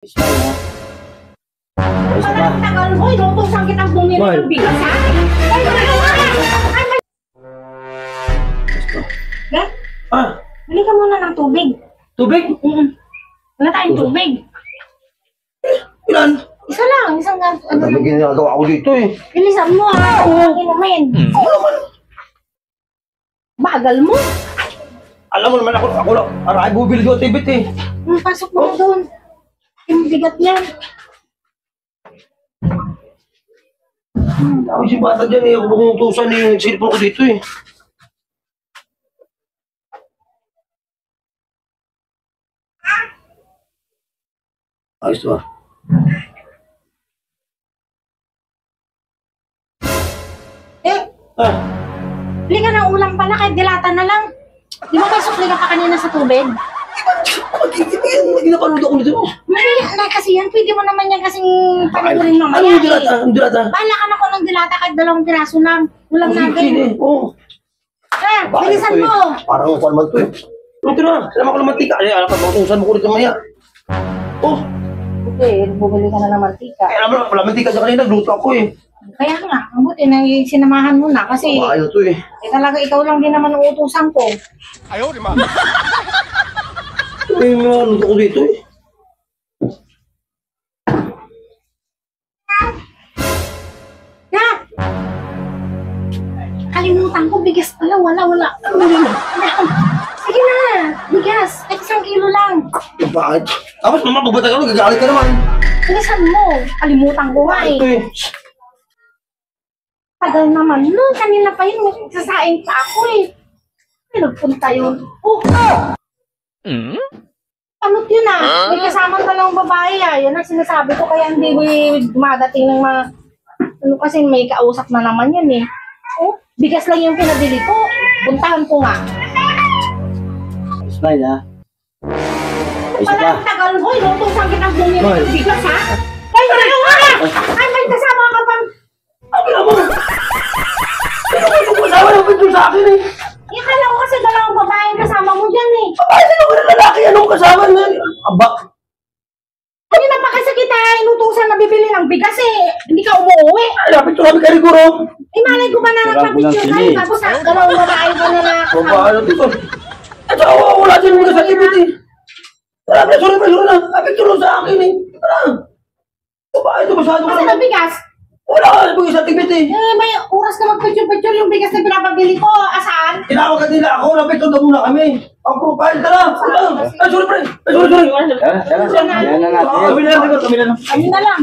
Parang tagal mo, inutusan kitang bumili ng bigas, ha? Ay, Gan? Bili ka muna ng tubig. Tubig? Wala tayong tubig. Ilan? Isa lang, isang Ano ba ginagawa ko dito eh? Bilisan mo, ha? Inumin. Ako naman. Bagal mo. Alam mo naman ako lang. Aray, bubili ko tibit eh. Pasok mo doon. Yung bigat yan. Ako si bata dyan eh. Ako bumutusan eh. Silipon ko dito eh. Ayos ba? Bili ka ng ulam pala, kahit dilata na lang. Di ba may sukli ka pa kanina sa tubig? Ginapanood ako dito. Mamaya na kasi yan. Pwede mo naman yan kasing panurin mamaya. Ano yung dilata? Ano dilata? Bahala ka na ko ng dilata kahit 2 piraso lang. Ulam natin. Oo. Bilisan mo. Parang kung naman to eh. Ito na. Salamat ko ng mantika. Ay, alam ka, mautusan mo ko dito maya. Oh. Okay, bumili ka na ng mantika. Ay, alam mo, wala mantika dyan kanina. Luto ako eh. Kaya nga, ang buti na sinamahan mo na kasi Ayaw to eh. talaga ikaw lang din naman ang utusan ko. Ayaw, di ba? Ay, luto ko dito eh. Ya! Kalimutan ko, bigas pala. Wala. Sige na, bigas. Kahit 1 kilo lang. Bakit? Tapos mama, pagbata ka lang, gagalit ka naman. Bilisan mo. Kalimutan ko nga Ito eh. eh. Tagal naman. No, kanina pa yun. Sasaing pa ako eh. Ay, nagpunta yun. Oh! Anot yun ah. May kasama dalawang babae ah. Yan ang sinasabi ko. Kaya hindi dumadating ng mga... Ano kasi may kausap na naman yan eh. Oh, bigas lang yung pinabili ko. Puntahan ko nga. Smile ha? Parang tagal mo. Inutusan kitang bumili ng bigas ha? Ay, ay, may kasama ka pang... Sabi na mo! Sino ko itong kasama ng pinto sa akin eh? Ikala ko kasi dalawang babae kasama mo dyan eh. Ay, sino ko na lalaki? Anong kasama na? Aba! Kanina pa kasi kita inutusan na bibili ng bigas eh. Hindi ka umuwi. Ay, lapit ko kami kariguro! Eh, malay ko ba na nagpapicture kayo tapos dalawang babae ka na Babae na dito. At saka wala din mga sa ibit eh. Tara, sorry na. Kapicture sa akin eh. Tara! Babae ito masyado kasi ka ng bigas. Wala ka na sa tibit eh. Eh, may oras na magpicture-picture yung bigas na pinapabili ko. Asaan? Tinawag ka nila ako, napicture na muna kami. Ang profile, tara! Ay, sorry pre! Ay, sorry! Yan na natin. Kami na lang. Kami na lang.